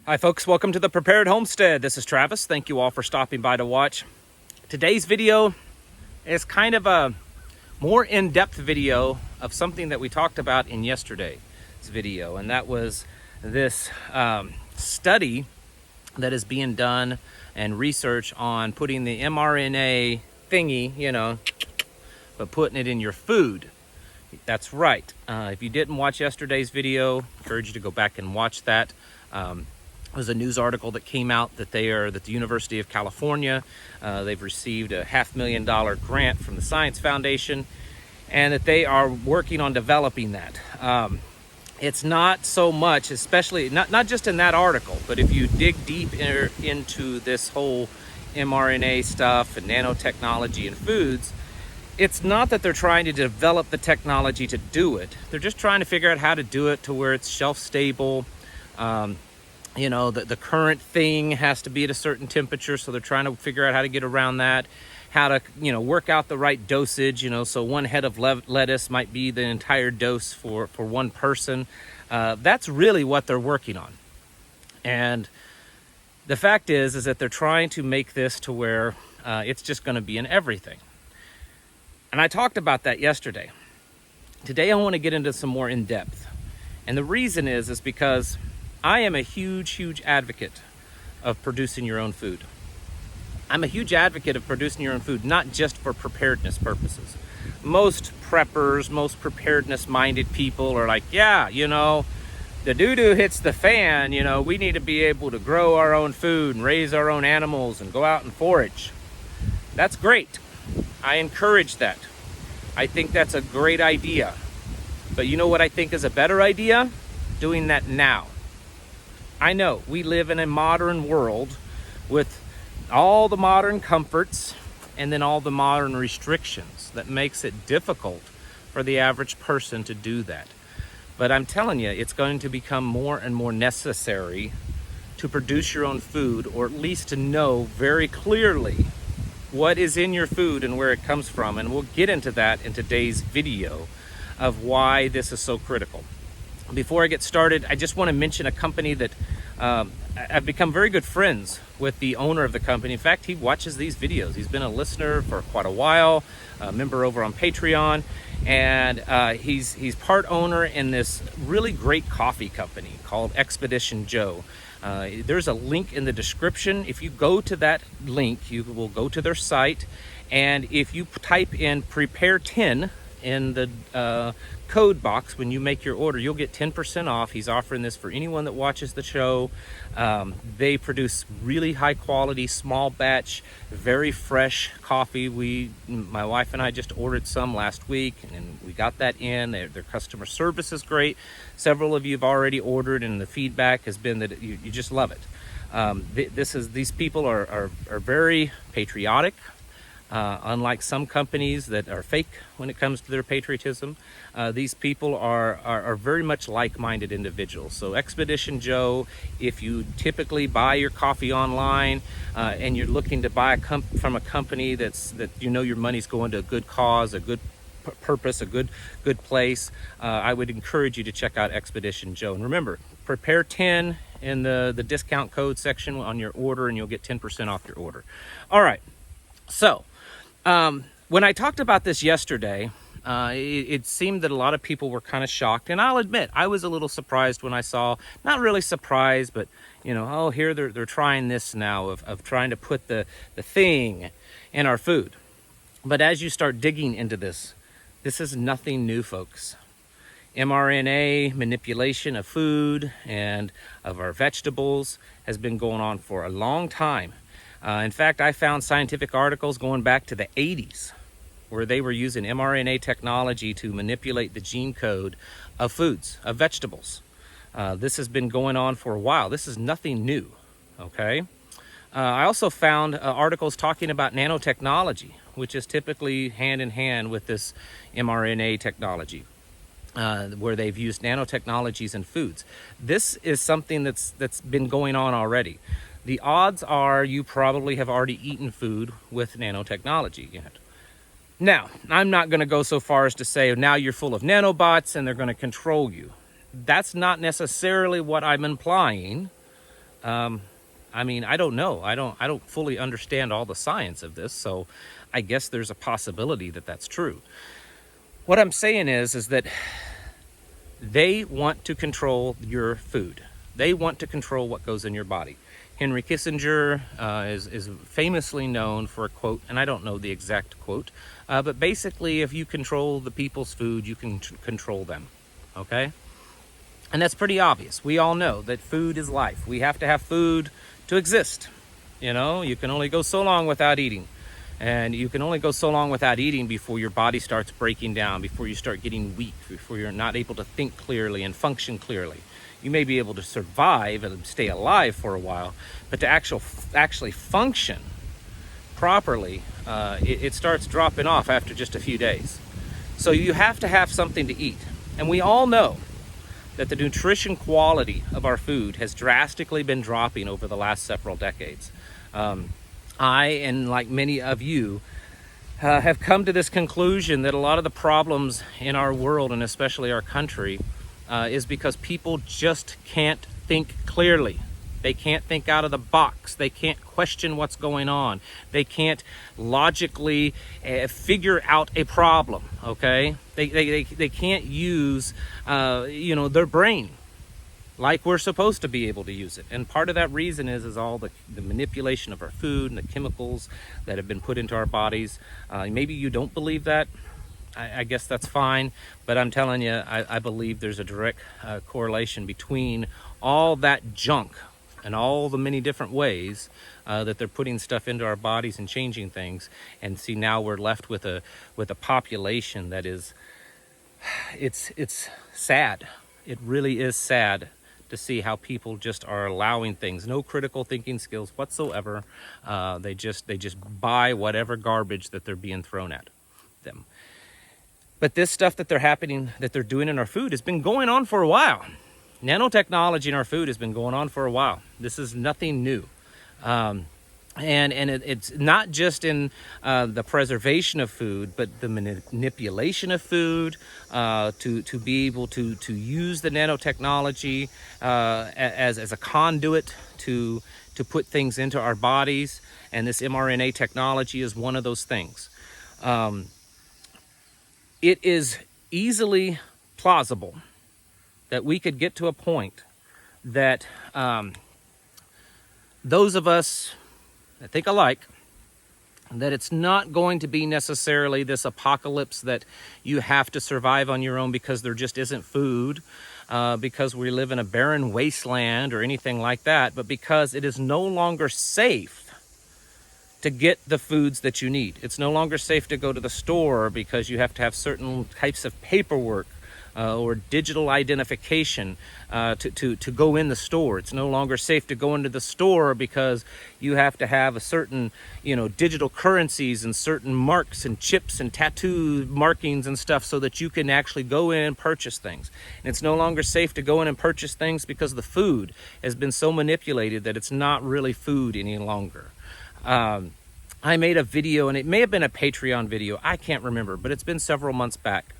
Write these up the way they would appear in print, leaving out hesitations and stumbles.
Hi folks, welcome to the Prepared Homestead. This is Travis. Thank you all for stopping by to watch. Today's video is kind of a more in-depth video of something that we talked about in yesterday's video, and that was this study that is being done and research on putting the mRNA thingy, but putting it in your food. That's right. If you didn't watch yesterday's video, I encourage you to go back and watch that. It was a news article that came out that the University of California, they've received a $500,000 grant from the Science Foundation, and that they are working on developing that. It's not so much, especially not just in that article, but if you dig deep into this whole mRNA stuff and nanotechnology in foods, it's not that they're trying to develop the technology to do it. They're just trying to figure out how to do it to where it's shelf stable. The current thing has to be at a certain temperature, so they're trying to figure out how to get around that, how to, work out the right dosage, so one head of lettuce might be the entire dose for one person. That's really what they're working on. And the fact is that they're trying to make this to where it's just going to be in everything. And I talked about that yesterday. Today I want to get into some more in depth. And the reason is because I am a huge advocate of producing your own food. I'm a huge advocate of producing your own food, not just for preparedness purposes. Most preppers, most preparedness-minded people are like, the doo-doo hits the fan, we need to be able to grow our own food and raise our own animals and go out and forage. That's great. I encourage that. I think that's a great idea. But you know what I think is a better idea? Doing that now. I know we live in a modern world with all the modern comforts and then all the modern restrictions that makes it difficult for the average person to do that. But I'm telling you, it's going to become more and more necessary to produce your own food, or at least to know very clearly what is in your food and where it comes from. And we'll get into that in today's video of why this is so critical. Before I get started, I just want to mention a company that I've become very good friends with the owner of the company. In fact, he watches these videos. He's been a listener for quite a while, a member over on Patreon, and he's part owner in this really great coffee company called Expedition Joe. There's a link in the description. If you go to that link, you will go to their site, and if you type in Prepare 10 in the code box when you make your order, you'll get 10% off. He's offering this for anyone that watches the show. They produce really high quality, small batch, very fresh coffee. My wife and I just ordered some last week, and we got that in. Their customer service is great. Several of you have already ordered, and the feedback has been that you just love it. These people are very patriotic. Unlike some companies that are fake when it comes to their patriotism, these people are very much like-minded individuals. So Expedition Joe, if you typically buy your coffee online and you're looking to buy from a company that your money's going to a good cause, a good purpose, a good place, I would encourage you to check out Expedition Joe. And remember, Prepare 10 in the discount code section on your order, and you'll get 10% off your order. All right, so when I talked about this yesterday, it seemed that a lot of people were kind of shocked, and I'll admit I was a little surprised when I saw, not really surprised, but here they're trying this now of trying to put the thing in our food. But as you start digging into this is nothing new, folks. mRNA manipulation of food and of our vegetables has been going on for a long time. In fact, I found scientific articles going back to the 80s where they were using mRNA technology to manipulate the gene code of foods, of vegetables. This has been going on for a while. This is nothing new, okay? I also found articles talking about nanotechnology, which is typically hand in hand with this mRNA technology, where they've used nanotechnologies in foods. This is something that's been going on already. The odds are you probably have already eaten food with nanotechnology in it. Now, I'm not going to go so far as to say now you're full of nanobots and they're going to control you. That's not necessarily what I'm implying, I mean, I don't know. I don't fully understand all the science of this, so I guess there's a possibility that that's true. What I'm saying is that they want to control your food. They want to control what goes in your body. Henry Kissinger is famously known for a quote, and I don't know the exact quote, but basically, if you control the people's food, you can control them, okay? And that's pretty obvious. We all know that food is life. We have to have food to exist. You know, you can only go so long without eating. And you can only go so long without eating before your body starts breaking down, before you start getting weak, before you're not able to think clearly and function clearly. You may be able to survive and stay alive for a while, but to actually function properly, it starts dropping off after just a few days. So you have to have something to eat. And we all know that the nutrition quality of our food has drastically been dropping over the last several decades. I, and like many of you, have come to this conclusion that a lot of the problems in our world, and especially our country, is because people just can't think clearly. They can't think out of the box. They can't question what's going on. They can't logically figure out a problem, okay? They can't use, their brain like we're supposed to be able to use it. And part of that reason is all the manipulation of our food and the chemicals that have been put into our bodies. Maybe you don't believe that. I guess that's fine. But I'm telling you, I believe there's a direct correlation between all that junk and all the many different ways that they're putting stuff into our bodies and changing things. And see, now we're left with a population that is, it's sad. It really is sad to see how people just are allowing things, no critical thinking skills whatsoever. They just buy whatever garbage that they're being thrown at them. But this stuff that they're doing in our food has been going on for a while. Nanotechnology in our food has been going on for a while. This is nothing new. It's not just in the preservation of food, but the manipulation of food, to be able to use the nanotechnology as a conduit to put things into our bodies. And this mRNA technology is one of those things. It is easily plausible that we could get to a point that those of us that think alike, that it's not going to be necessarily this apocalypse that you have to survive on your own because there just isn't food, because we live in a barren wasteland or anything like that, but because it is no longer safe to get the foods that you need. It's no longer safe to go to the store because you have to have certain types of paperwork or digital identification to go in the store. It's no longer safe to go into the store because you have to have a certain, digital currencies and certain marks and chips and tattoo markings and stuff so that you can actually go in and purchase things. And it's no longer safe to go in and purchase things because the food has been so manipulated that it's not really food any longer. I made a video, and it may have been a Patreon video. I can't remember, but it's been several months back.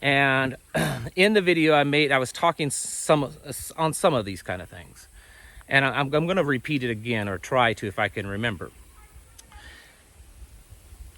And in the video I was talking on some of these kind of things. And I'm going to repeat it again, or try to, if I can remember.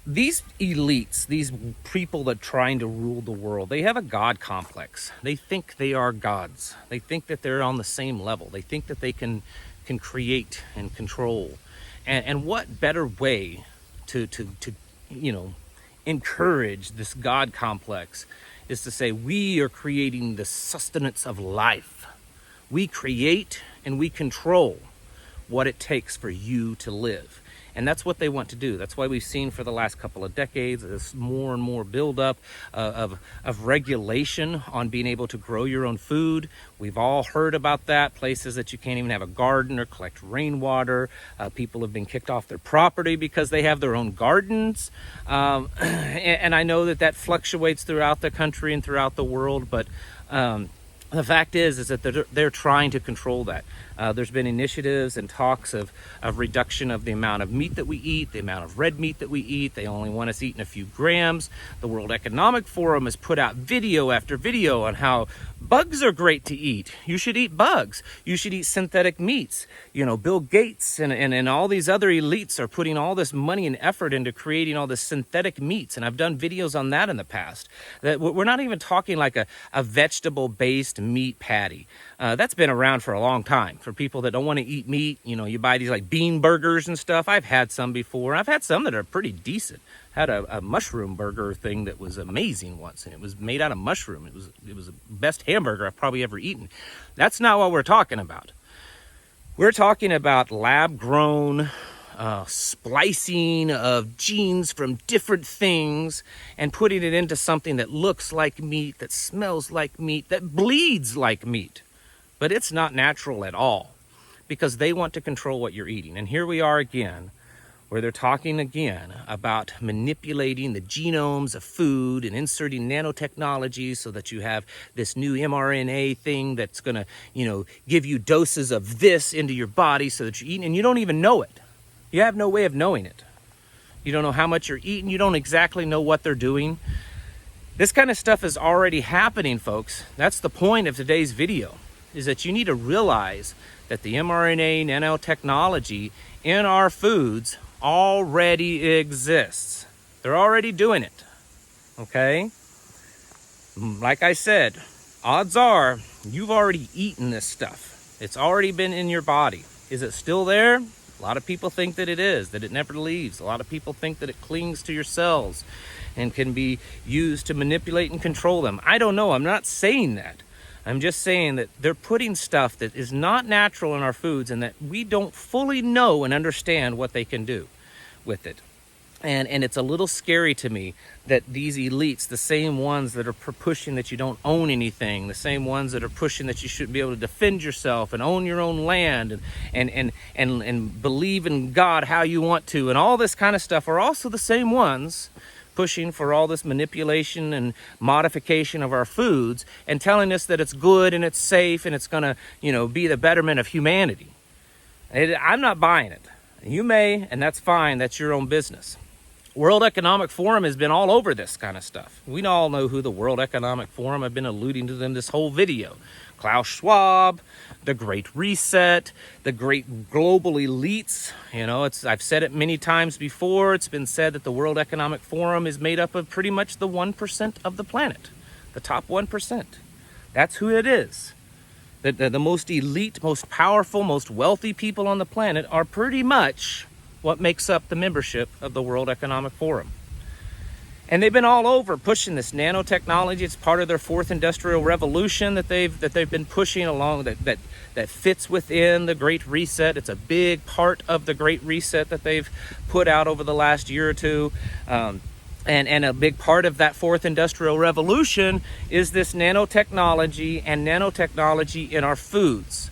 These elites, these people that are trying to rule the world, they have a God complex. They think they are gods. They think that they're on the same level. They think that they can create and control. And what better way to encourage this God complex is to say, we are creating the sustenance of life. We create and we control what it takes for you to live. And that's what they want to do. That's why we've seen for the last couple of decades this more and more buildup of regulation on being able to grow your own food. We've all heard about that, places that you can't even have a garden or collect rainwater. People have been kicked off their property because they have their own gardens. And I know that fluctuates throughout the country and throughout the world, but The fact is that they're trying to control that. There's been initiatives and talks of reduction of the amount of meat that we eat, the amount of red meat that we eat. They only want us eating a few grams. The World Economic Forum has put out video after video on how bugs are great to eat. You should eat bugs. You should eat synthetic meats. You know, Bill Gates and all these other elites are putting all this money and effort into creating all this synthetic meats. And I've done videos on that in the past. That we're not even talking like a vegetable-based meat patty. That's been around for a long time. For people that don't want to eat meat, you know, you buy these like bean burgers and stuff. I've had some before. I've had some that are pretty decent. Had a mushroom burger thing that was amazing once, and it was made out of mushroom. It was the best hamburger I've probably ever eaten. That's not what we're talking about. We're talking about lab-grown splicing of genes from different things and putting it into something that looks like meat, that smells like meat, that bleeds like meat. But it's not natural at all, because they want to control what you're eating. And here we are again, where they're talking again about manipulating the genomes of food and inserting nanotechnology so that you have this new mRNA thing that's going to, you know, give you doses of this into your body so that you're eating, and you don't even know it. You have no way of knowing it. You don't know how much you're eating. You don't exactly know what they're doing. This kind of stuff is already happening, folks. That's the point of today's video, is that you need to realize that the mRNA nanotechnology in our foods already exists. They're already doing it, okay? Like I said, odds are you've already eaten this stuff. It's already been in your body. Is it still there? A lot of people think that it is, that it never leaves. A lot of people think that it clings to your cells and can be used to manipulate and control them. I don't know. I'm not saying that. I'm just saying that they're putting stuff that is not natural in our foods and that we don't fully know and understand what they can do with it. And it's a little scary to me that these elites, the same ones that are pushing that you don't own anything, the same ones that are pushing that you should be able to defend yourself and own your own land and believe in God how you want to, and all this kind of stuff, are also the same ones pushing for all this manipulation and modification of our foods and telling us that it's good and it's safe and it's going to, you know, be the betterment of humanity. I'm not buying it. You may, and that's fine. That's your own business. World Economic Forum has been all over this kind of stuff. We all know who the World Economic Forum. I've been alluding to them this whole video. Klaus Schwab, the Great Reset, the great global elites. You know, I've said it many times before. It's been said that the World Economic Forum is made up of pretty much the 1% of the planet, the top 1%. That's who it is. The most elite, most powerful, most wealthy people on the planet are pretty much what makes up the membership of the World Economic Forum. And they've been all over pushing this nanotechnology. It's part of their fourth industrial revolution that they've been pushing along, that fits within the Great Reset. It's a big part of the Great Reset that they've put out over the last year or two. And a big part of that fourth industrial revolution is this nanotechnology and nanotechnology in our foods.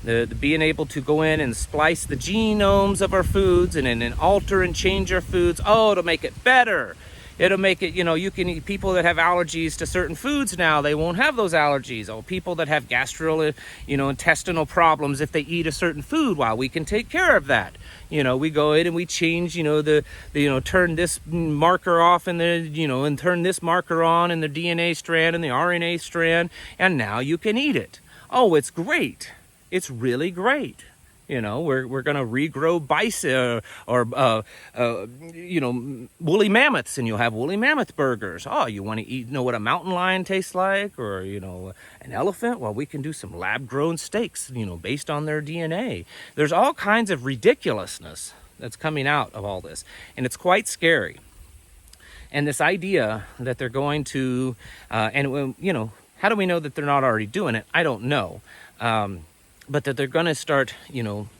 The being able to go in and splice the genomes of our foods and alter and change our foods. Oh, to make it better. It'll make it, you know, you can eat. People that have allergies to certain foods now, they won't have those allergies. Or people that have intestinal problems, if they eat a certain food, well, we can take care of that. You know, we go in and we change, turn this marker off and turn this marker on in the DNA strand and the RNA strand, and now you can eat it. Oh, it's great. It's really great. You know, we're going to regrow bison woolly mammoths, and you'll have woolly mammoth burgers. Oh, you want to eat, what a mountain lion tastes like, or, an elephant? Well, we can do some lab-grown steaks, based on their DNA. There's all kinds of ridiculousness that's coming out of all this, and it's quite scary. And this idea that they're going to, how do we know that they're not already doing it? I don't know. But that they're going to start,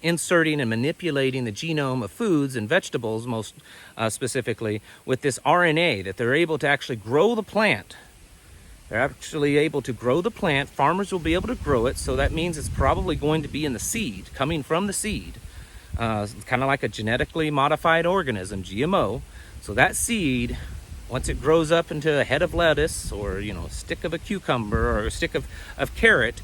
inserting and manipulating the genome of foods and vegetables, most specifically, with this RNA, that they're able to actually grow the plant. They're actually able to grow the plant. Farmers will be able to grow it, so that means it's probably going to be in the seed, coming from the seed. Kind of like a genetically modified organism, GMO. So that seed Once it grows up into a head of lettuce, or you know, a stick of a cucumber, or a stick of carrot,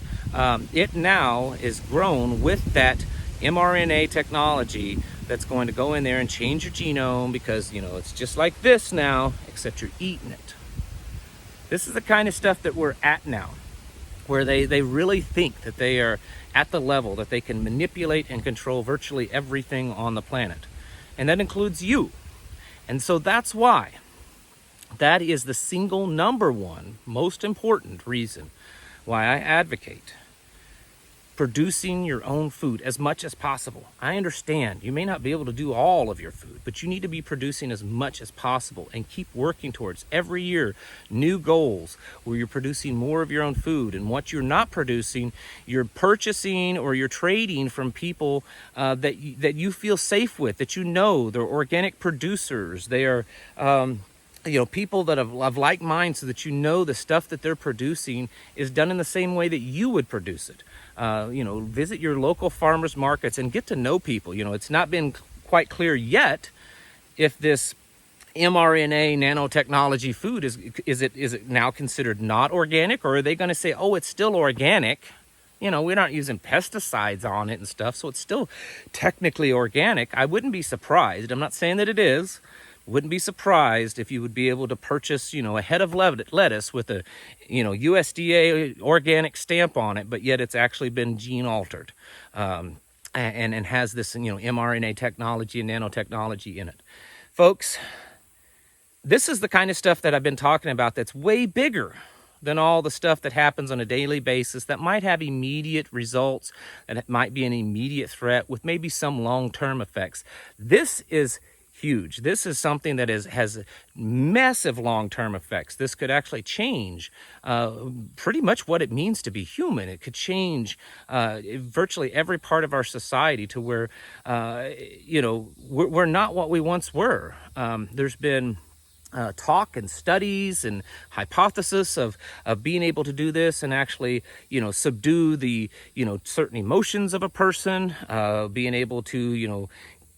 it now is grown with that mRNA technology that's going to go in there and change your genome, because you know, it's just like this now, except you're eating it. This is the kind of stuff that we're at now, where they really think that they are at the level that they can manipulate and control virtually everything on the planet. And that includes you. And so that's why that is the single number one most important reason why I advocate producing your own food as much as possible. I understand you may not be able to do all of your food, but you need to be producing as much as possible and keep working towards every year new goals where you're producing more of your own food. And what you're not producing, you're purchasing or you're trading from people that you feel safe with, that you know they're organic producers. They are you know, people that have like minds, so that you know the stuff that they're producing is done in the same way that you would produce it. You know, visit your local farmers markets and get to know people. You know, it's not been quite clear yet if this mRNA nanotechnology food is it now considered not organic, or are they going to say, oh, it's still organic? You know, we're not using pesticides on it and stuff, so it's still technically organic. I wouldn't be surprised. I'm not saying that it is. Wouldn't be surprised if you would be able to purchase, you know, a head of lettuce with a, you know, USDA organic stamp on it, but yet it's actually been gene altered, and has this, you know, mRNA technology and nanotechnology in it. Folks, this is the kind of stuff that I've been talking about that's way bigger than all the stuff that happens on a daily basis that might have immediate results, and it might be an immediate threat with maybe some long-term effects. This is huge. This is something that has massive long-term effects. This could actually change pretty much what it means to be human. It could change virtually every part of our society to where, you know, we're not what we once were. There's been talk and studies and hypothesis of being able to do this and actually, you know, subdue the, you know, certain emotions of a person, being able to, you know,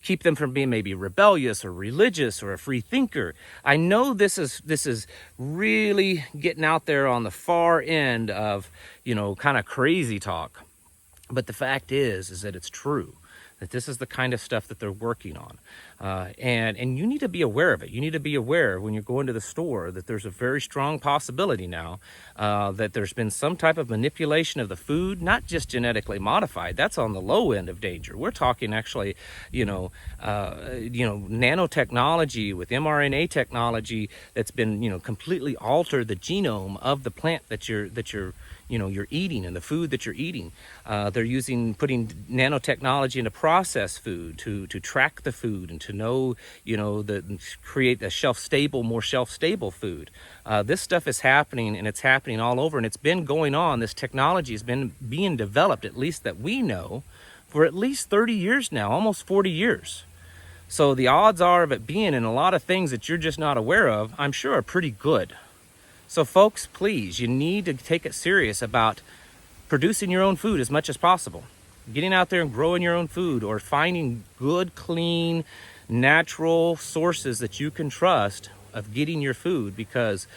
keep them from being maybe rebellious or religious or a free thinker. I know this is really getting out there on the far end of, you know, kind of crazy talk. But the fact is that it's true, that this is the kind of stuff that they're working on. And you need to be aware of it. You need to be aware when you're going to the store that there's a very strong possibility now that there's been some type of manipulation of the food, not just genetically modified. That's on the low end of danger. We're talking actually, you know, nanotechnology with mRNA technology that's been, you know, completely altered the genome of the plant that you're you know, you're eating and the food that you're eating. They're putting nanotechnology into processed food to track the food and to know, you know, create a more shelf-stable food. This stuff is happening, and it's happening all over, and it's been going on. This technology has been being developed, at least that we know, for at least 30 years now, almost 40 years. So the odds are of it being in a lot of things that you're just not aware of, I'm sure are pretty good. So folks, please, you need to take it serious about producing your own food as much as possible. Getting out there and growing your own food, or finding good, clean, natural sources that you can trust of getting your food, because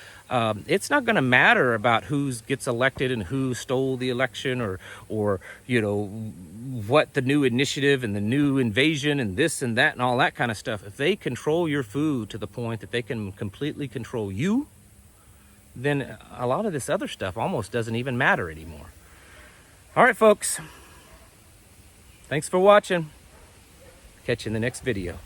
it's not going to matter about who gets elected and who stole the election, or you know, what the new initiative and the new invasion and this and that and all that kind of stuff. If they control your food to the point that they can completely control you, then a lot of this other stuff almost doesn't even matter anymore. All right, folks. Thanks for watching. Catch you in the next video.